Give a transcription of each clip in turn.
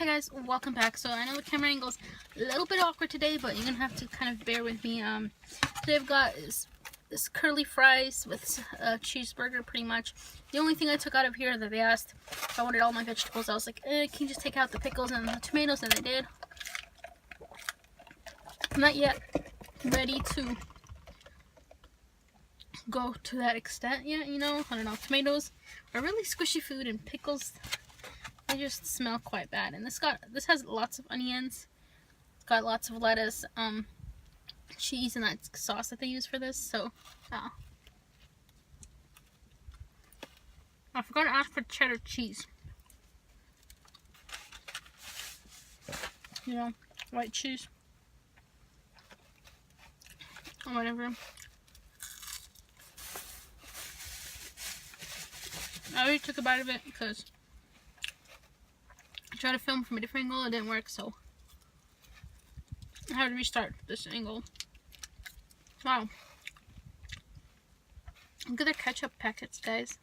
Hi guys, welcome back. So I know the camera angle's a little bit awkward today, but you're gonna have to kind of bear with me. Today I've got this curly fries with a cheeseburger, pretty much. The only thing I took out of here that they asked if I wanted all my vegetables, I was like, can you just take out the pickles and the tomatoes? And they did. I'm not yet ready to go to that extent yet, you know. I don't know. Tomatoes are really squishy food, and pickles, they just smell quite bad. And this has lots of onions. It's got lots of lettuce, cheese, and that sauce that they use for this. So, I forgot to ask for cheddar cheese. You know, white cheese. Or whatever. I already took a bite of it because I tried to film from a different angle, it didn't work, so I had to restart this angle. Wow. Look at their ketchup packets, guys.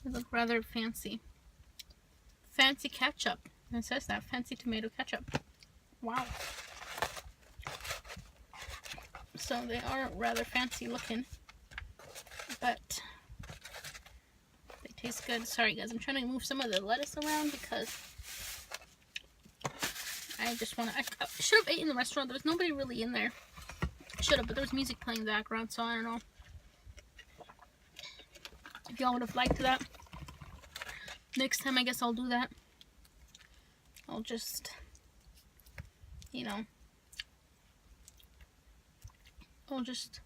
They look rather fancy. Fancy ketchup. It says that. Fancy tomato ketchup. Wow. So they are rather fancy looking, but they taste good. Sorry guys, I'm trying to move some of the lettuce around because I just want to. I should have ate in the restaurant. There was nobody really in there. Should have, but there was music playing in the background, so I don't know if y'all would have liked that. Next time, I guess I'll do that. I'll just, you know, I'll just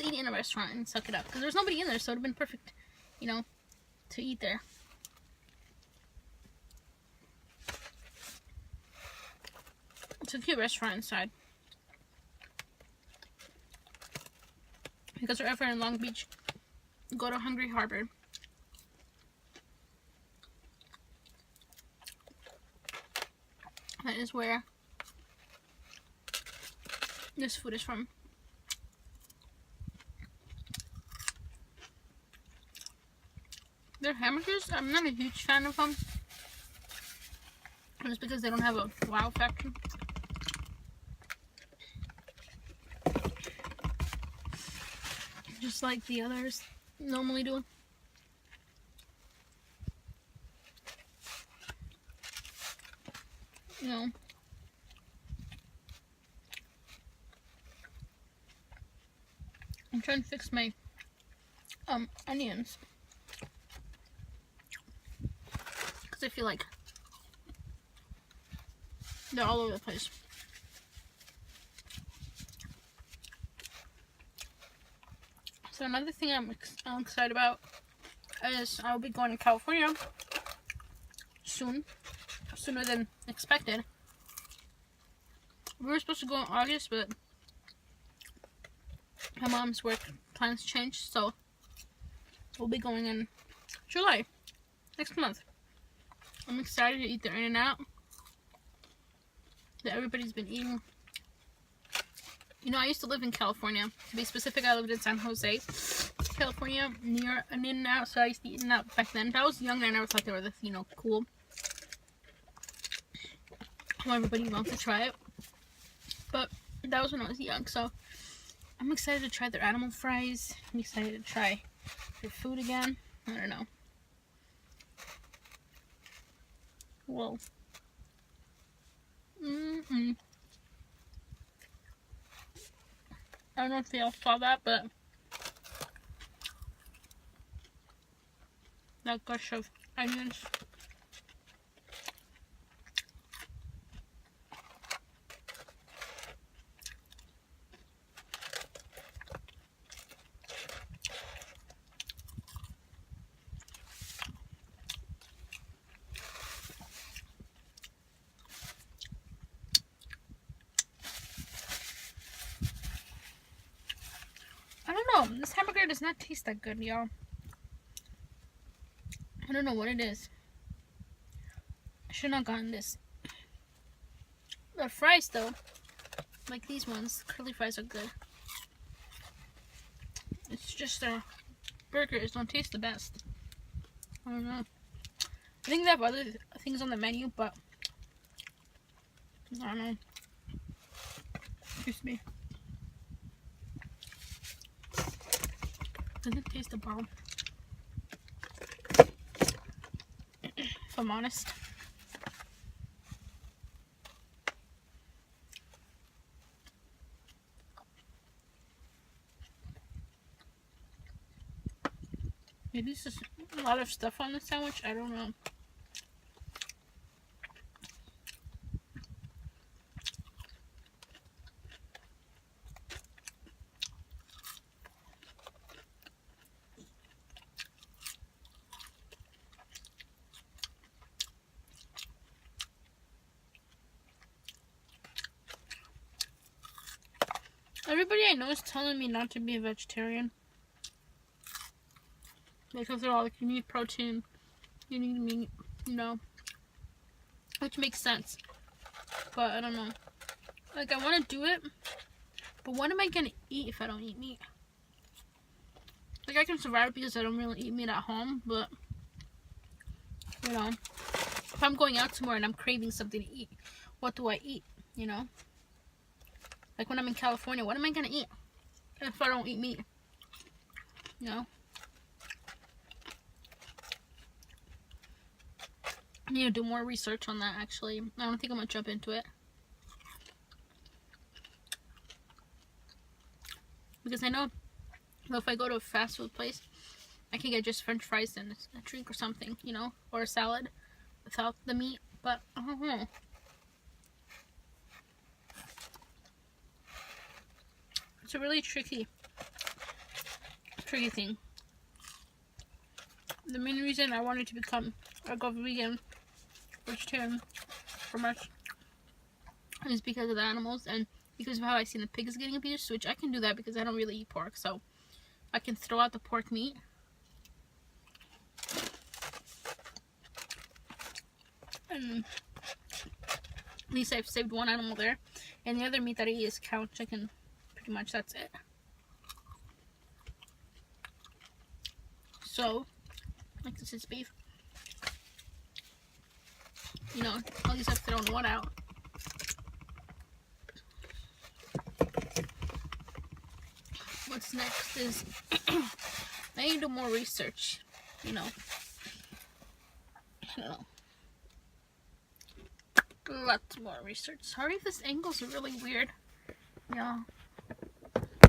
eat it in a restaurant and suck it up. Because there's nobody in there, so it would have been perfect, you know, to eat there. It's a cute restaurant inside. If you guys are ever in Long Beach, go to Hungry Harbor. That is where this food is from. Their hamburgers, I'm not a huge fan of them. Just because they don't have a wow factor. Just like the others normally do. You know. I'm trying to fix my onions. Because I feel like they're all over the place. So another thing I'm excited about is I'll be going to California soon. Sooner than expected. We were supposed to go in August, but my mom's work plans changed, so we'll be going in July, next month. I'm excited to eat the In-N-Out that everybody's been eating. You know, I used to live in California. To be specific, I lived in San Jose, California, near an In-N-Out, so I used to eat In-N-Out back then. But I was young and I never thought they were this, you know, cool. How everybody wants to try it. But that was when I was young, so I'm excited to try their animal fries. I'm excited to try their food again. I don't know. Whoa. I don't know if y'all saw that, but that gush of onions. I don't know, this hamburger does not taste that good, y'all. I don't know what it is. I should not have gotten this. The fries, though, like these ones, curly fries are good. It's just burgers don't taste the best. I don't know. I think they have other things on the menu, but I don't know. Excuse me. Doesn't taste a bomb. If I'm honest. Maybe it's just a lot of stuff on the sandwich. I don't know. Everybody I know is telling me not to be a vegetarian. Because they're all like, you need protein, you need meat, you know. Which makes sense. But I don't know. Like, I want to do it, but what am I going to eat if I don't eat meat? Like, I can survive because I don't really eat meat at home, but, you know, if I'm going out somewhere and I'm craving something to eat, what do I eat, you know? Like, when I'm in California, what am I going to eat if I don't eat meat? You know? I need to do more research on that, actually. I don't think I'm going to jump into it. Because I know if I go to a fast food place, I can get just french fries and a drink or something, you know? Or a salad without the meat. But, I don't know. It's a really tricky thing. The main reason I wanted to go vegan, vegetarian, for much, is because of the animals and because of how I seen the pigs getting abused, which I can do that because I don't really eat pork, so I can throw out the pork meat. And at least I've saved one animal there. And the other meat that I eat is cow, chicken. Pretty much that's it. So, like this is beef. You know, at least I've thrown one out. What's next is I need to do more research. You know. I don't know. Lots more research. Sorry if this angle's really weird. Yeah.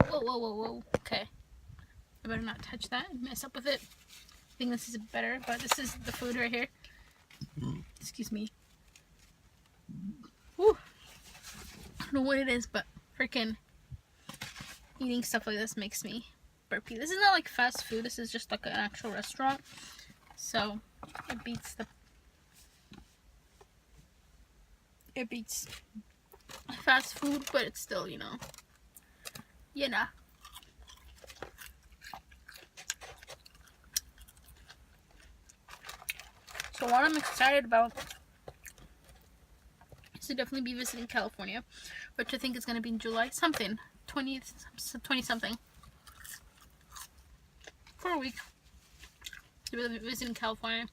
Whoa, whoa, whoa, whoa. Okay. I better not touch that and mess up with it. I think this is better, but this is the food right here. Excuse me. Whew. I don't know what it is, but freaking eating stuff like this makes me burpy. This is not like fast food. This is just like an actual restaurant. So, it beats fast food, but it's still, you know. So what I'm excited about is to definitely be visiting California, which I think is going to be in July something, 20 something, for a week. To be visiting California.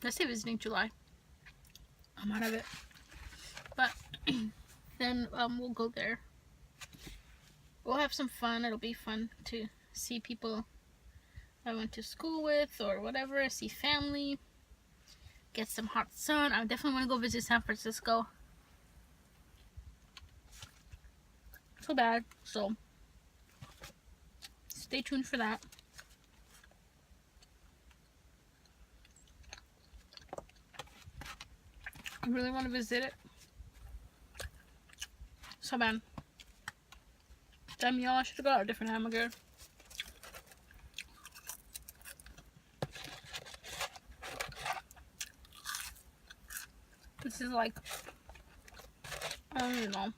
Let's say visiting July. I'm out of it. But then we'll go there. We'll have some fun. It'll be fun to see people I went to school with or whatever. See family. Get some hot sun. I definitely want to go visit San Francisco. So bad. So stay tuned for that. I really want to visit it. So bad. Damn y'all, I should have got a different hamburger. This is like, I don't even know.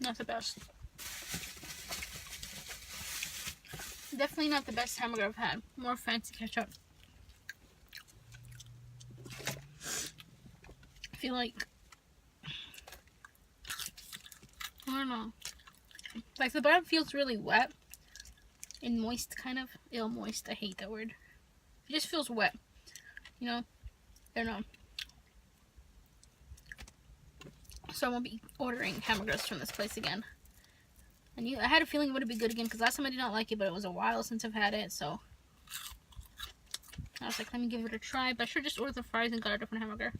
Not the best. Definitely not the best hamburger I've had. More fancy ketchup. I feel like, I don't know. Like the bun feels really wet and moist, kind of. Moist. I hate that word. It just feels wet, you know. I don't know. So I won't be ordering hamburgers from this place again. I had a feeling it would be good again because last time I did not like it, but it was a while since I've had it, so I was like, let me give it a try. But I should just order the fries and got a different hamburger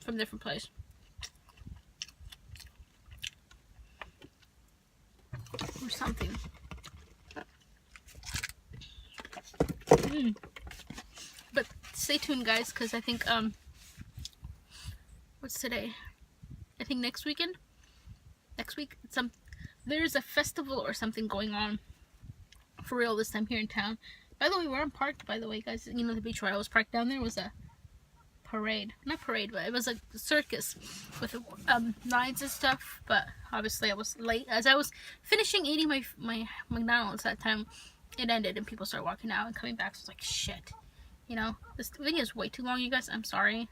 from a different place. Or something. But stay tuned, guys, because I think what's today? I think next week there's a festival or something going on for real this time here in town. By the way, where I'm parked, by the way, guys, you know, the beach where I was parked down there was a parade. Not parade, but it was a circus with rides and stuff. But obviously I was late. As I was finishing eating my McDonald's that time, it ended and people started walking out and coming back. So I was like, shit. You know, this video is way too long, you guys. I'm sorry.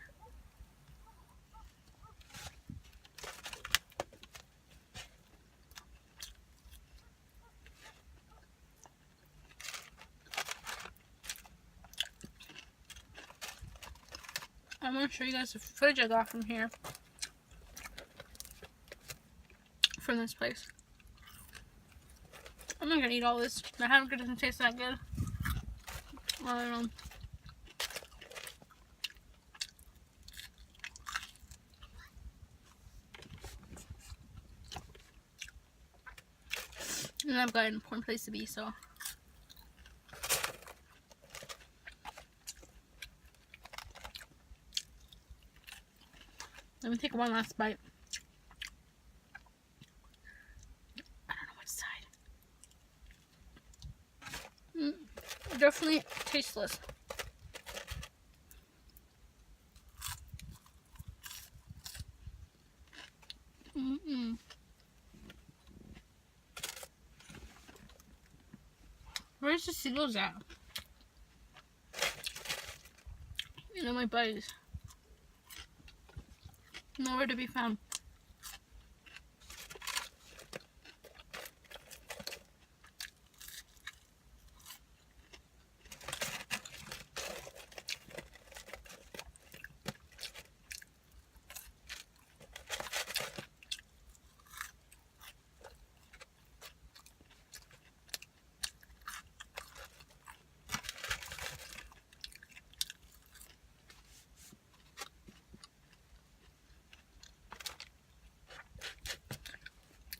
I'm going to show you guys the footage I got from here. From this place. I'm not going to eat all this. The hamburger doesn't taste that good. I don't know. And I've got an important place to be, so. Let me take one last bite. I don't know what side. Definitely tasteless. Where's the seagulls at? You know, my buddies. Nowhere to be found.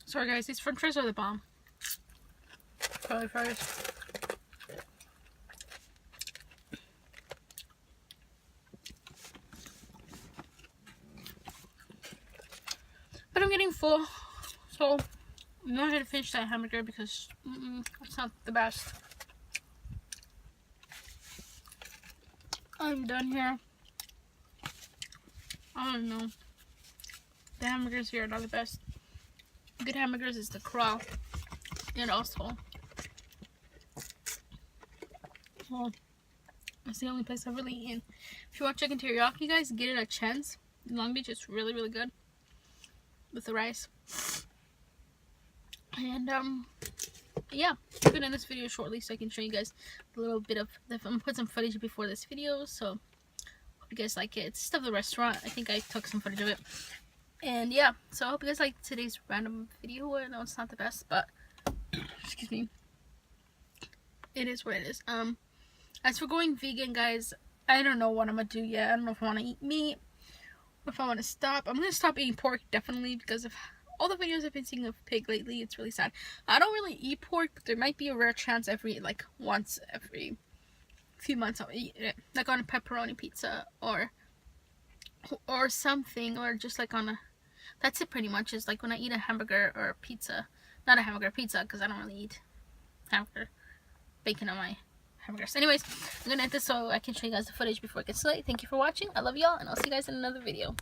Sorry guys, these french fries are the bomb. Curly fries. But I'm getting full, so I'm not going to finish that hamburger because it's not the best. I'm done here. I don't know. The hamburgers here are not the best. Good hamburgers is the Crawl and also, well, that's the only place I've really eaten. If you want chicken teriyaki, guys, get it at Chen's in Long Beach. It's really, really good with the rice. And yeah, I'm gonna end this video shortly so I can show you guys a little bit of I'm gonna put some footage before this video, so hope you guys like it. It's stuff the restaurant. I think I took some footage of it. And yeah, so I hope you guys like today's random video. I know it's not the best, but excuse me, it is what it is. As for going vegan, guys, I don't know what I'm gonna do yet. I don't know if I want to eat meat, or if I want to stop. I'm gonna stop eating pork, definitely, because of all the videos I've been seeing of pig lately. It's really sad. I don't really eat pork, but there might be a rare chance once every few months I'll eat it, like on a pepperoni pizza or something, or just like on a. That's it pretty much, is like when I eat a hamburger or a pizza. Not a hamburger, pizza, because I don't really eat hamburger bacon on my hamburgers. Anyways, I'm going to end this so I can show you guys the footage before it gets late. Thank you for watching. I love y'all, and I'll see you guys in another video.